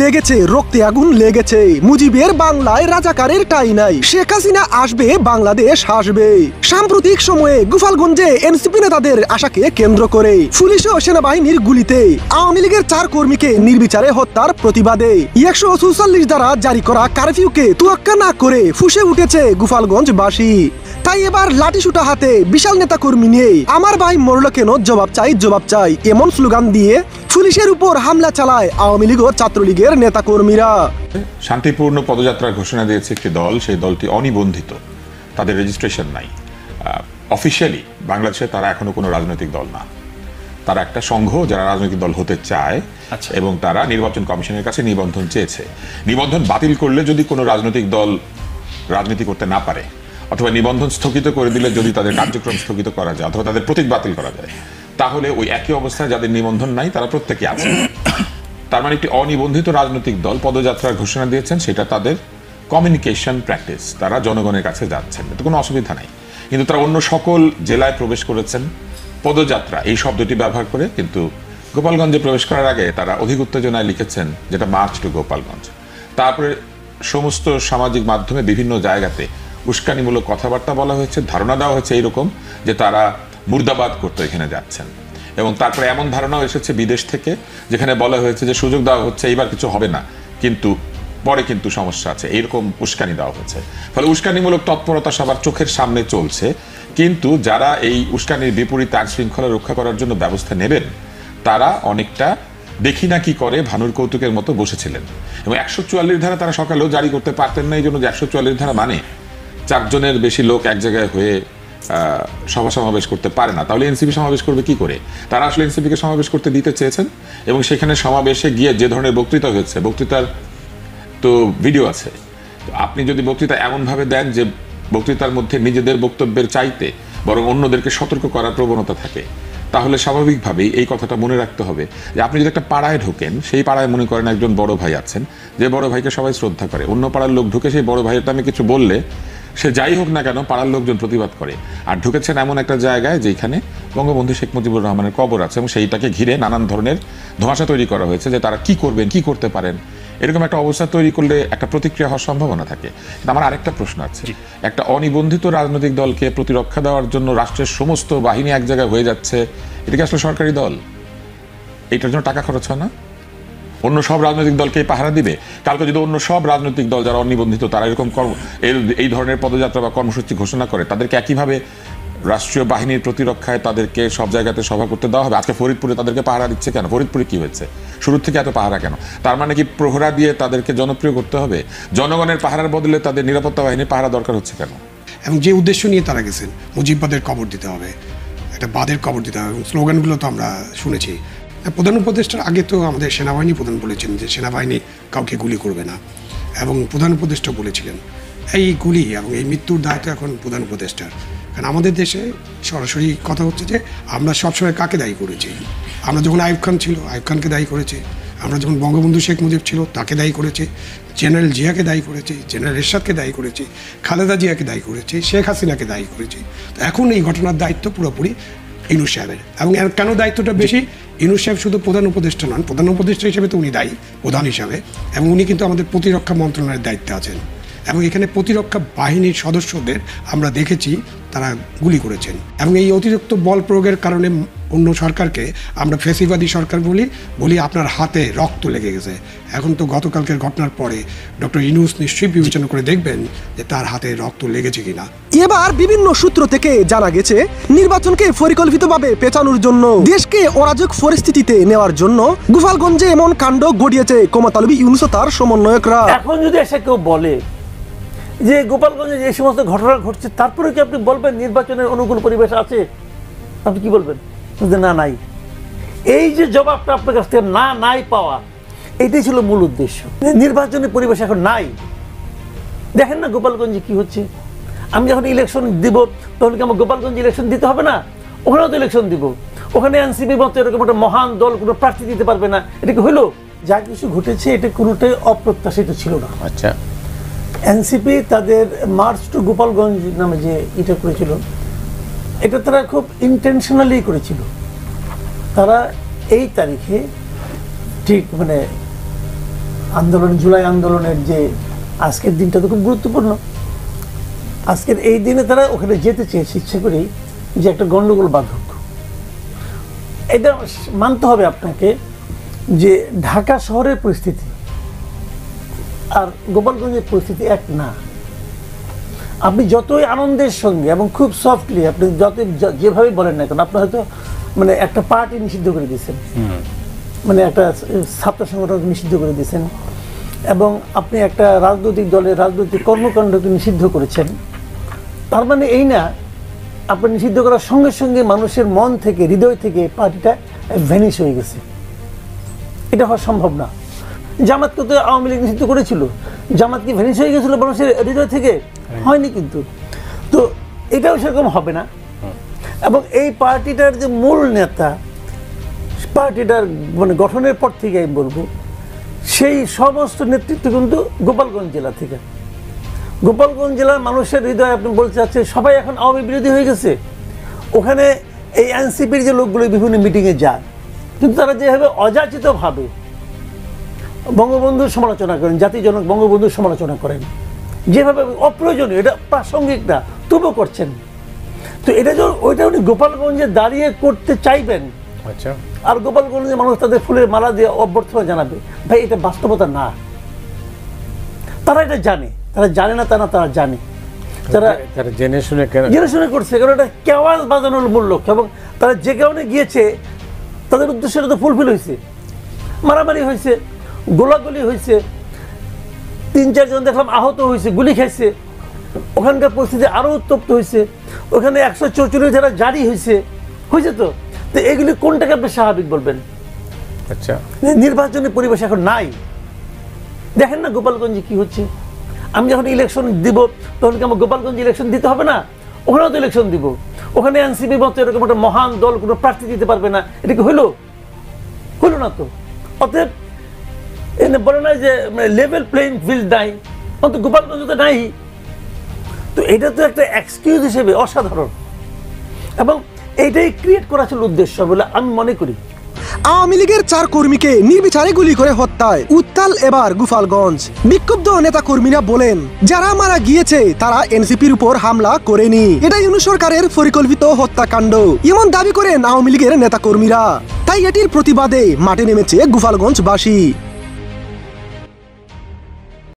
লেগেছে রক্তে আগুন লেগেছে, মুজিবের বাংলায় রাজাকারের টাই নাই, শেখ হাসিনা আসবে বাংলাদেশ হাসবে। সাম্প্রতিক সময়ে গোপালগঞ্জে এনসিপি নেতাদের আশাকে কেন্দ্র করে পুলিশ ও সেনাবাহিনীর গুলিতে আওয়ামী লীগের 4 কর্মীকে নির্বিচারে হত্যার প্রতিবাদে 144 দ্বারা জারি করা কারফিউকে তোয়াক্কা না করে ফুঁসে উঠেছে গোপালগঞ্জবাসী। তাই এবার লাঠিসুটা হাতে বিশাল নেতা কর্মী নিয়ে আমার ভাই মরল কেন, জবাব চাই জবাব চাই এমন স্লোগান দিয়ে পুলিশের উপর হামলা চালায় আওয়ামী লীগ ও ছাত্রলীগের নেতা কর্মীরা। শান্তিপূর্ণ পদযাত্রার ঘোষণা দিয়েছে একটি দল, সেই দলটি অনিবন্ধিত, তাদের রেজিস্ট্রেশন নাই। অফিসিয়ালি বাংলাদেশে তারা এখনো কোনো রাজনৈতিক দল না, তারা একটা সংঘ যারা রাজনৈতিক দল হতে চায় এবং তারা নির্বাচন কমিশনের কাছে নিবন্ধন চেয়েছে। নিবন্ধন বাতিল করলে যদি কোনো রাজনৈতিক দল রাজনীতি করতে না পারে, অথবা নিবন্ধন স্থগিত করে দিলে যদি তাদের কার্যক্রম স্থগিত করা যায়, অথবা তাদের প্রতীক বাতিল করা যায়, তাহলে ওই একই অবস্থায় যাদের নিবন্ধন নাই তারা প্রত্যেকে আছে। তার মানে একটি অনিবন্ধিত রাজনৈতিক দল পদযাত্রার ঘোষণা দিয়েছেন, সেটা তাদের কমিউনিকেশন প্র্যাকটিস, তারা জনগণের কাছে যাচ্ছেন, এতে কোনো অসুবিধা নাই। কিন্তু তারা অন্য সকল জেলায় প্রবেশ করেছেন পদযাত্রা এই শব্দটি ব্যবহার করে, কিন্তু গোপালগঞ্জে প্রবেশ করার আগে তারা অধিক উত্তেজনায় লিখেছেন যেটা মার্চ টু গোপালগঞ্জ। তারপরে সমস্ত সামাজিক মাধ্যমে বিভিন্ন জায়গাতে উস্কানিমূলক কথাবার্তা বলা হয়েছে, ধারণা দেওয়া হয়েছে এইরকম যে তারা মুর্দাবাদ করতে এখানে যাচ্ছেন, এবং তারপরে এমন ধারণাও এসেছে বিদেশ থেকে যেখানে বলা হয়েছে যে সুযোগ দেওয়া হচ্ছে, এইবার কিছু হবে না, কিন্তু পরে কিন্তু সমস্যা আছে, এইরকম উস্কানি দেওয়া হয়েছে। ফলে উস্কানিমূলক তৎপরতা সবার চোখের সামনে চলছে, কিন্তু যারা এই উস্কানির বিপরীতে আইন শৃঙ্খলা রক্ষা করার জন্য ব্যবস্থা নেবেন তারা অনেকটা দেখি না কি করে ভানুর কৌতুকের মতো বসেছিলেন। এবং 144 ধারা তারা সকালেও জারি করতে পারতেন না, এই জন্য যে 144 ধারা মানে 4 জনের বেশি লোক এক জায়গায় হয়ে সভা সমাবেশ করতে পারে না, তাহলে এনসিপি সমাবেশ করবে কি করে? তারা আসলে এনসিপিকে সমাবেশ করতে দিতে চেয়েছেন, এবং সেখানে সমাবেশে গিয়ে যে ধরনের বক্তৃতা হয়েছে, বক্তৃতার তো ভিডিও আছে, আপনি যদি বক্তৃতা এমনভাবে দেন যে বক্তৃতার মধ্যে নিজেদের বক্তব্যের চাইতে বরং অন্যদেরকে সতর্ক করার প্রবণতা থাকে, তাহলে স্বাভাবিকভাবেই এই কথাটা মনে রাখতে হবে যে আপনি যদি একটা পাড়ায় ঢোকেন, সেই পাড়ায় মনে করেন একজন বড় ভাই আছেন, যে বড় ভাইকে সবাই শ্রদ্ধা করে, অন্য পাড়ার লোক ঢুকে সেই বড় ভাইয়ের নামে কিছু বললে সে যাই হোক না কেন পাড়ার লোকজন প্রতিবাদ করে। আর ঢুকেছেন এমন একটা জায়গায় যেখানে বঙ্গবন্ধু শেখ মুজিবুর রহমানের কবর আছে, এবং সেইটাকে ঘিরে নানান ধরনের ধোঁয়াশা তৈরি করা হয়েছে যে তারা কি করবেন, কি করতে পারেন, এরকম একটা অবস্থা তৈরি করলে একটা প্রতিক্রিয়া হওয়ার সম্ভাবনা থাকে। কিন্তু আমার আরেকটা প্রশ্ন আছে, একটা অনিবন্ধিত রাজনৈতিক দলকে প্রতিরক্ষা দেওয়ার জন্য রাষ্ট্রের সমস্ত বাহিনী এক জায়গায় হয়ে যাচ্ছে, এটা কি আসলে সরকারি দল? এটার জন্য টাকা খরচ হয় না? অন্য সব রাজনৈতিক দলকে পাহারা দিবে? কালকে যদি অন্য সব রাজনৈতিক দল যারা অনিবন্ধিত তারা এরকম এই ধরনের পদযাত্রা বা কর্মসূচি ঘোষণা করে, তাদেরকে একইভাবে রাষ্ট্রীয় বাহিনীর প্রতিরক্ষায় তাদেরকে সব জায়গাতে সভা করতে দেওয়া হবে? আজকে ফরিদপুরে তাদেরকে পাহারা দিচ্ছে কেন? ফরিদপুরে কি হয়েছে? শুরু থেকে এত পাহারা কেন? তার মানে কি প্রহরা দিয়ে তাদেরকে জনপ্রিয় করতে হবে? জনগণের পাহারার বদলে তাদের নিরাপত্তা বাহিনীর পাহারা দরকার হচ্ছে কেন? এবং যে উদ্দেশ্য নিয়ে তারা গেছেন, মুজিববাদের কবর দিতে হবে, একটা বাদের কবর দিতে হবে, এবং স্লোগানগুলো তো আমরা শুনেছি। প্রধান উপদেষ্টার আগে তো আমাদের সেনাবাহিনী প্রধান বলেছেন যে সেনাবাহিনী কাউকে গুলি করবে না, এবং প্রধান উপদেষ্টা বলেছিলেন এই গুলি এবং এই মৃত্যুর দায়িত্ব এখন প্রধান উপদেষ্টার। কারণ আমাদের দেশে সরাসরি কথা হচ্ছে যে আমরা সবসময় কাকে দায়ী করেছি? আমরা যখন আইয়ুব খান ছিল, আইয়ুব খানকে দায়ী করেছি, আমরা যখন বঙ্গবন্ধু শেখ মুজিব ছিল তাকে দায়ী করেছি, জেনারেল জিয়াকে দায়ী করেছি, জেনারেল এরশাদকে দায়ী করেছি, খালেদা জিয়াকে দায়ী করেছি, শেখ হাসিনাকে দায়ী করেছি। তো এখন এই ঘটনার দায়িত্ব পুরোপুরি ইউনূস সাহেবের। এবং এর কেন দায়িত্বটা বেশি? ইউনূস সাহেব শুধু প্রধান উপদেষ্টা নন, প্রধান উপদেষ্টা হিসেবে তো উনি দায়ী, প্রধান হিসাবে, এবং উনি কিন্তু আমাদের প্রতিরক্ষা মন্ত্রণালয়ের দায়িত্বে আছেন। এবং এখানে প্রতিরক্ষা বাহিনীর সদস্যদের আমরা দেখেছি তারা গুলি করেছেন, এবং এই অতিরিক্ত বল প্রয়োগের কারণে অন্য সরকারকে আমরা ফ্যাসিবাদী সরকার বলি আপনার হাতে রক্ত লেগে গেছে। এখন তো গতকালকের ঘটনার পরে ডক্টর ইউনূস নিশ্চয়ই বিবেচনা করে দেখবেন যে তার হাতে রক্ত লেগেছে কিনা। এবার বিভিন্ন সূত্র থেকে জানা গেছে নির্বাচনকে পরিকল্পিতভাবে পেছানোর জন্য, দেশকে অরাজক পরিস্থিতিতে নেওয়ার জন্য গোপালগঞ্জে এমন কাণ্ড ঘটিয়েছে ক্ষমতালোভী ইউনূস ও তার সমন্বয়করা। এখন যদি এসে কেউ বলে যে গোপালগঞ্জে যে সমস্ত ঘটনা ঘটছে, তারপরে কি আপনি বলবেন নির্বাচনের অনুকূল পরিবেশ আছে? আপনি কি বলবেন? না, নাই। এই যে জবাবটা আপনার কাছ থেকে নাই পাওয়া, এটাই ছিল মূল উদ্দেশ্য। নির্বাচনের পরিবেশ এখন নাই, দেখেন না গোপালগঞ্জে কি হচ্ছে। আমি যখন ইলেকশন দিব তখন কি আমার গোপালগঞ্জে ইলেকশন দিতে হবে না? ওখানেও তো ইলেকশন দিব। ওখানে এনসিপি মতো এরকম একটা মহান দল কোনো প্রার্থী দিতে পারবে না, এটা কি হইলো? যা কিছু ঘটেছে এটা কোনোটাই অপ্রত্যাশিত ছিল না। আচ্ছা, এনসিপি তাদের মার্চ টু গোপালগঞ্জ নামে যে এটা করেছিল, এটা তারা খুব ইন্টেনশনালি করেছিল। তারা এই তারিখে ঠিক মানে আন্দোলন, জুলাই আন্দোলনের যে আজকের দিনটা তো খুব গুরুত্বপূর্ণ। আজকের এই দিনে তারা ওখানে যেতে চেয়েছে ইচ্ছে করেই, যে একটা গন্ডগোল বাধক। এটা মানতে হবে আপনাকে যে ঢাকা শহরের পরিস্থিতি আর গোপালগঞ্জের পরিস্থিতি এক না। আপনি যতই আনন্দের সঙ্গে এবং খুব সফটলি আপনি যেভাবে বলেন না কেন, আপনি হয়তো মানে একটা পার্টি নিষিদ্ধ করে দিয়েছেন, মানে একটা ছাত্র সংগঠন নিষিদ্ধ করে দিয়েছেন, এবং আপনি একটা রাজনৈতিক দলের রাজনৈতিক কর্মকাণ্ডকে নিষিদ্ধ করেছেন। তার মানে এই না আপনি নিষিদ্ধ করার সঙ্গে সঙ্গে মানুষের মন থেকে, হৃদয় থেকে পার্টিটা ভ্যানিশ হয়ে গেছে। এটা হওয়া সম্ভব না। জামাতকে তো আওয়ামী লীগ নিষিদ্ধ করেছিল, জামাত কি ভ্যানিশ হয়ে গেছিল মানুষের হৃদয় থেকে? হয়নি কিন্তু। তো এটাও সেরকম হবে না। এবং এই পার্টিটার যে মূল নেতা, পার্টিটার মানে গঠনের পর থেকে আমি বলবো, সেই সমস্ত নেতৃত্ব কিন্তু গোপালগঞ্জ জেলা থেকে। গোপালগঞ্জ জেলার মানুষের হৃদয় আপনি বলতে চাচ্ছেন সবাই এখন আওয়ামী বিরোধী হয়ে গেছে। ওখানে এই এনসিপির যে লোকগুলো বিভিন্ন মিটিংয়ে যায়, কিন্তু তারা যেভাবে অযাচিতভাবে বঙ্গবন্ধুর সমালোচনা করেন, জাতিজনক বঙ্গবন্ধুর সমালোচনা করেন, যেভাবে অপ্রয়োজনীয়, এটা প্রাসঙ্গিক না তবুও করছেন। তো এটা ওইটা উনি গোপালগঞ্জে দাঁড়িয়ে করতে চাইবেন। আচ্ছা, আর গোপালগঞ্জে মানুষ তাদের ফুলের মালা দিয়ে অভ্যর্থনা জানাবে, ভাই এটা বাস্তবতা না। তারা এটা জানে, তারা জানে না তা না, তারা জানে। তারা জেনে শুনে করছে, কারণ এটা কেওয়াজ বাজানোর মূল লক্ষ্য। এবং তারা যে কারণে গিয়েছে তাদের উদ্দেশ্যটা তো ফুলফিল হয়েছে। মারামারি হয়েছে, গোলাগুলি হয়েছে, ৩-৪ জন দেখলাম আহত হয়েছে, গুলি খাইছে। ওখানকার পরিস্থিতি আরও উত্তপ্ত হয়েছে। ওখানে ১৪৪ ধারা জারি হয়েছে তো। তো এগুলি কোনটাকে আপনি স্বাভাবিক বলবেন? আচ্ছা, নির্বাচনের পরিবেশ এখন নাই। দেখেন না গোপালগঞ্জে কি হচ্ছে। আমি যখন ইলেকশন দিব তখন কি আমার গোপালগঞ্জে ইলেকশন দিতে হবে না? ওখানেও তো ইলেকশন দিব। ওখানে এনসিপি মতো এরকম একটা মহান দল কোনো প্রার্থী দিতে পারবে না, এটা কি হইলো না তো। অতএব এনে বলে না যে লেভেল প্লেইং ফিল্ড নাই, অন্তত গোপালগঞ্জ তো নাই। তো এটা তো একটা এক্সকিউজ হিসেবে অসাধারণ, এবং এইটাই ক্রিয়েট করা ছিল উদ্দেশ্য বলে আমি মনে করি। আওয়ামী লীগের 4 কর্মীকে নির্বিচারে গুলি করে হত্যায় উত্তাল এবার গোপালগঞ্জ। বিক্ষুব্ধ নেতা কর্মীরা বলেন, যারা মারা গিয়েছে তারা এনসিপির উপর হামলা করেনি, এটা ইউনূস সরকারের পরিকল্পিত হত্যাকাণ্ড এমন দাবি করেন আওয়ামী লীগের নেতা কর্মীরা। তাই এটির প্রতিবাদে মাঠে নেমেছে গোপালগঞ্জবাসী।